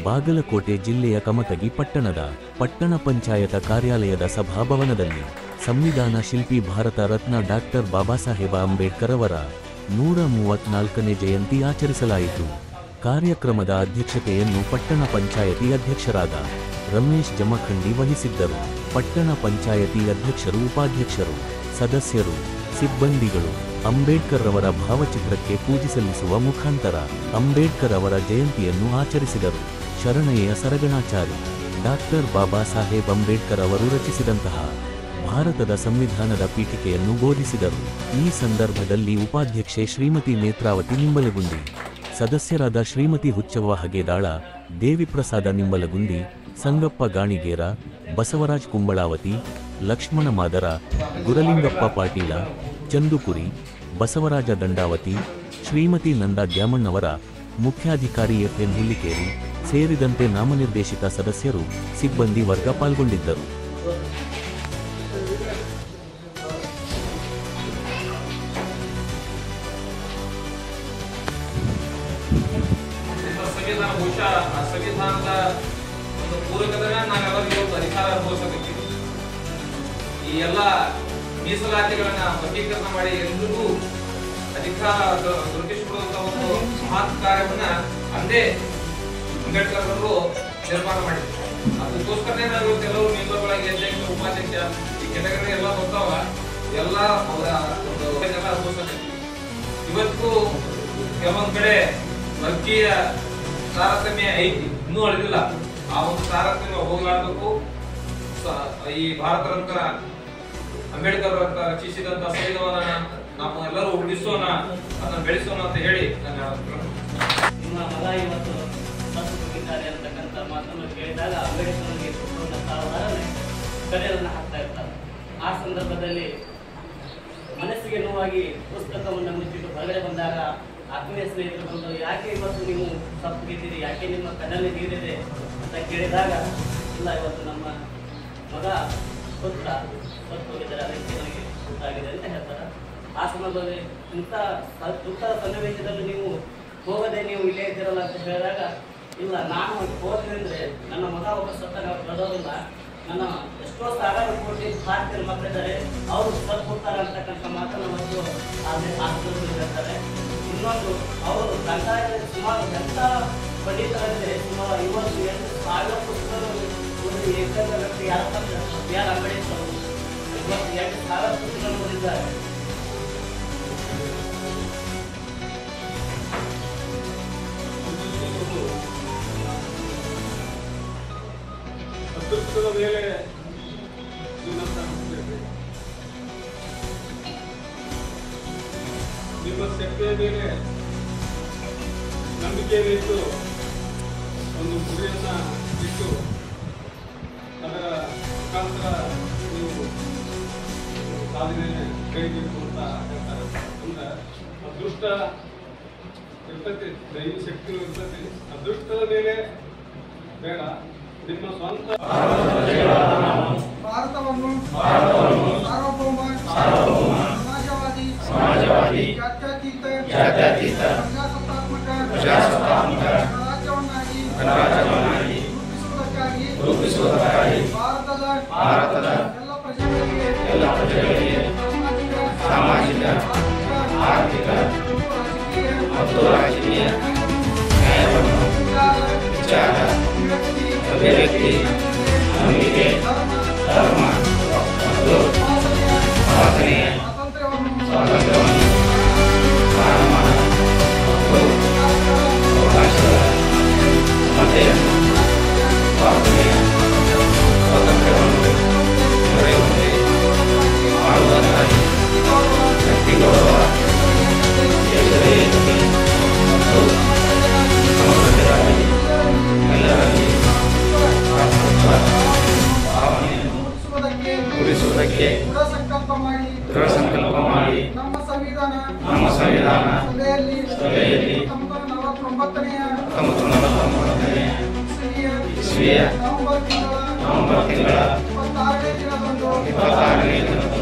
ಬಾಗಲಕೋಟೆ ಜಿಲ್ಲೆಯ ಕಮತಗಿ ಪಟ್ಟಣದ ಪಟ್ಟಣ ಪಂಚಾಯತ ಕಾರ್ಯಾಲಯದ ಸಭಾಭವನದಲ್ಲಿ ಸಂವಿಧಾನ ಶಿಲ್ಪಿ ಭಾರತ ರತ್ನ ಡಾಕ್ಟರ್ ಬಾಬಾಸಾಹೇಬ ಅಂಬೇಡ್ಕರ್ ಅವರ 134ನೇ ಜಯಂತಿ ಆಚರಿಸಲಾಯಿತು. ಕಾರ್ಯಕ್ರಮದ ಅಧ್ಯಕ್ಷತೆಯನ್ನು ಪಟ್ಟಣ ಪಂಚಾಯತಿ ಅಧ್ಯಕ್ಷರಾದ ರಮೇಶ್ ಜಮಖಂಡಿ ವಹಿಸಿದ್ದರು. ಪಟ್ಟಣ ಪಂಚಾಯತಿ ಅಧ್ಯಕ್ಷರು, ಉಪಾಧ್ಯಕ್ಷರು, ಸದಸ್ಯರು, ಸಿಬ್ಬಂದಿಗಳು ಅಂಬೇಡ್ಕರ್ ಅವರ ಭಾವಚಿತ್ರಕ್ಕೆ ಪೂಜೆ ಸಲ್ಲಿಸುವ ಮುಖಾಂತರ ಅಂಬೇಡ್ಕರ್ ಅವರ ಜಯಂತಿಯನ್ನು ಆಚರಿಸಿದರು. ಶರಣಯ್ಯ ಸರಗಣಾಚಾರಿ ಡಾಕ್ಟರ್ ಬಾಬಾ ಸಾಹೇಬ್ ಅಂಬೇಡ್ಕರ್ ಅವರು ರಚಿಸಿದಂತಹ ಭಾರತದ ಸಂವಿಧಾನದ ಪೀಠಿಕೆಯನ್ನು ಬೋಧಿಸಿದರು. ಈ ಸಂದರ್ಭದಲ್ಲಿ ಉಪಾಧ್ಯಕ್ಷೆ ಶ್ರೀಮತಿ ನೇತ್ರಾವತಿ ನಿಂಬಲಗುಂದಿ, ಸದಸ್ಯರಾದ ಶ್ರೀಮತಿ ಹುಚ್ಚವ್ವ ಹಗೇದಾಳ, ದೇವಿಪ್ರಸಾದ ನಿಂಬಲಗುಂದಿ, ಸಂಗಪ್ಪ ಗಾಣಿಗೇರ, ಬಸವರಾಜ್ ಕುಂಬಳಾವತಿ, ಲಕ್ಷ್ಮಣ ಮಾದರ, ಗುರಲಿಂಗಪ್ಪ ಪಾಟೀಲ, ಚಂದುಕುರಿ, ಬಸವರಾಜ ದಂಡಾವತಿ, ಶ್ರೀಮತಿ ನಂದಾ ದ್ಯಾಮಣ್ಣವರ, ಮುಖ್ಯಾಧಿಕಾರಿ ಎಫ್ಎನ್ ಹುಲ್ಲಿಕೇರಿ ಸೇರಿದಂತೆ ನಾಮನಿರ್ದೇಶಿತ ಸದಸ್ಯರು, ಸಿಬ್ಬಂದಿ ವರ್ಗ ಪಾಲ್ಗೊಂಡಿದ್ದರು. ಸಂವಿಧಾನದ ಒಂದು ಪೂರಕದಾಗ ನಾವೆಲ್ಲರಿಗೂ ಅಧಿಕಾರ ಅನುಭವಿಸಬೇಕು. ಈ ಎಲ್ಲ ಮೀಸಲಾತಿಗಳನ್ನ ವರ್ಗೀಕರಣ ಮಾಡಿ ಎಲ್ರಿಗೂ ಅಧಿಕಾರ ದೊರಕಿಸಿಕೊಡುವಂತ ಒಂದು ಮಹತ್ ಕಾರ್ಯವನ್ನ ಅಂದೇ ಅಂಬೇಡ್ಕರ್ ಅವರು ನಿರ್ಮಾಣ ಮಾಡಿದ್ರು. ಅದಕ್ಕೋಸ್ಕರನೇ ನಾವು ಕೆಲವು ಮೆಂಬರ್ಗಳಾಗಿ ಅಧ್ಯಕ್ಷ, ಉಪಾಧ್ಯಕ್ಷ, ಈ ಕೆಟಗರಿ ಎಲ್ಲ ಬರ್ತಾವ, ಎಲ್ಲ ಅವರ ಒಂದು ಅನುಭವಿಸಬೇಕು. ಇವತ್ತು ಕೆಲವೊಂದ್ ಕಡೆ ವರ್ಗೀಯ ತಾರತಮ್ಯ ಐತಿ, ಇನ್ನೂ ಅಳಿದಿಲ್ಲ. ಆ ಒಂದು ತಾರತಮ್ಯ ಹೋಗಲಾಡಬೇಕು. ಈ ಭಾರತ ರತ್ನ ಅಂಬೇಡ್ಕರ್ ಅಂತ ರಚಿಸಿದಂತ ಸಂವಿಧಾನ ನಾವು ಎಲ್ಲರೂ ಉಳಿಸೋಣ, ಅದನ್ನು ಬೆಳೆಸೋಣ ಅಂತ ಹೇಳಿ ನಾನು ನಿಮ್ಮ ಮಗ ಇವತ್ತು ಸತ್ತು ಹೋಗಿದ್ದಾರೆ ಅಂತಕ್ಕಂಥ ಮಾತನ್ನು ಕೇಳಿದಾಗ ಅಂಬೇಡ್ಕರ್ಗೆ ಸಾವಿರಾರು ಕರೆಯನ್ನು ಹಾಕ್ತಾ ಇರ್ತಾರೆ. ಆ ಸಂದರ್ಭದಲ್ಲಿ ಮನಸ್ಸಿಗೆ ನೋವಾಗಿ ಪುಸ್ತಕವನ್ನು ಮುಚ್ಚಿಟ್ಟು ಹೊರಗಡೆ ಬಂದಾಗ ಆತ್ಮೀಯ ಸ್ನೇಹಿತರು ಬಂದು, ಯಾಕೆ ಇವತ್ತು ನೀವು ಸತ್ತಿದ್ದೀರಿ, ಯಾಕೆ ನಿಮ್ಮ ಕಣ್ಣಲ್ಲಿ ನೀರಿದೆ ಅಂತ ಕೇಳಿದಾಗ, ಇಲ್ಲ ಇವತ್ತು ನಮ್ಮ ಮಗ ಪುತ್ರ ಸತ್ತು ಹೋಗಿದ್ದಾರೆ, ಅದಕ್ಕೆ ನನಗೆ ಗೊತ್ತಾಗಿದೆ ಅಂತ ಹೇಳ್ತಾರೆ. ಆ ಸಂದರ್ಭದಲ್ಲಿ ಇಂಥ ದುಃಖದ ಸನ್ನಿವೇಶದಲ್ಲಿ ನೀವು ಹೋಗದೆ ನೀವು ಇಲ್ಲೇ ಇದ್ದೀರಲ್ಲ ಅಂತ ಹೇಳಿದಾಗ, ಇಲ್ಲ ನಾನು ಹೋದ್ರೆ ಅಂದರೆ ನನ್ನ ಮಗ ಒಬ್ಬ ಸತ್ತ ನಾವು ಬರೋದಿಲ್ಲ, ನನ್ನ ಎಷ್ಟೋ ಸಾವಿರಾರು ಕೋಟಿ ಭಾರತೀಯರ ಮಕ್ಕಳಿದ್ದಾರೆ, ಅವರು ಸತ್ತು ಹೋಗ್ತಾರೆ ಅಂತಕ್ಕಂಥ ಮಾತನ್ನು ಮತ್ತು ಆಸ್ಪತ್ರೆಯಲ್ಲಿ ಹೇಳ್ತಾರೆ. ಇನ್ನೊಂದು, ಅವರು ಕಂದಾಯದಲ್ಲಿ ಸುಮಾರು ಎಂಥ ಪಂಡಿತರಲ್ಲಿ ಸುಮಾರು 58,000 ಪುಸ್ತಕಗಳು ಏಕೈಕ ವ್ಯಕ್ತಿ ಯಾರಪ್ಪ ಬಿ.ಆರ್. ಅಂಬೇಡ್ಕರ್ ಅವರು 58,000 ಪುಸ್ತಕಗಳನ್ನು ಓದಿದ್ದಾರೆ. ಅದೃಷ್ಟದ ಮೇಲೆ ನಿಮ್ಮ ಶಕ್ತಿಯ ಮೇಲೆ ನಂಬಿಕೆಯನ್ನಿಟ್ಟು ಒಂದು ಗುರಿಯನ್ನ ಇಟ್ಟು ಅದರ ಮುಖಾಂತರ ನೀವು ಸಾಧನೆ ಕೈಬೇಕು ಅಂತ ಹೇಳ್ತಾರೆ. ಅಂದ್ರೆ ಅದೃಷ್ಟ ಇರ್ತೈತಿ, ದೈವ ಶಕ್ತಿನೂ ಇರ್ತೈತಿ. ಅದೃಷ್ಟದ ಮೇಲೆ ಬೇಡ, ನಿಮ್ಮ ಸ್ವಂತ ಭಾರತವನ್ನು ಸಾರ್ವಭೌಮ ಸಮಾಜವಾದಿ ಜಾತ್ಯತೀತ ಪ್ರಜಾಸತ್ತಾತ್ಮಕ ಗಣರಾಜ್ಯವನ್ನಾಗಿ ರೂಪಿಸುವುದಕ್ಕಾಗಿ ಭಾರತದ ಎಲ್ಲ ಪ್ರಜೆಗಳಿಗೆ ಸಾಮಾಜಿಕ ಆರ್ಥಿಕ ಮತ್ತು ರಾಜಕೀಯ ನ್ಯಾಯವನ್ನು ವಿಚಾರ, ಅಭಿವ್ಯಕ್ತಿ, ನಂಬಿಕೆ, ಧರ್ಮ ಮತ್ತು ಉಪಾಸನೆಯ ಸ್ವಾತಂತ್ರ್ಯವನ್ನು ಮಾನವ ಮತ್ತು ಅವಕಾಶದ ಸಮತೆಯನ್ನು ಉಪಾಸನೆಯ ಸ್ವಾತಂತ್ರ್ಯವನ್ನು ದೊರೆಯುವಂತೆ ಮಾಡುವುದಕ್ಕಾಗಿ ವ್ಯಕ್ತಿ ಗೌರವ, ದೇಶದ ಏಕತೆ ಮತ್ತು ಸಮಗ್ರತೆಗಾಗಿ ಎಲ್ಲರಲ್ಲಿ ಉಳಿಸುವುದಕ್ಕೆ ದೃಢ ಸಂಕಲ್ಪ ಮಾಡಿ ನಮ್ಮ ಸಂವಿಧಾನ ಸಭೆಯಲ್ಲಿ 1949ನೇ ಇಸ್ವಿಯ ನವೆಂಬರ್ ತಿಂಗಳ 26ನೇ ದಿನದಂದು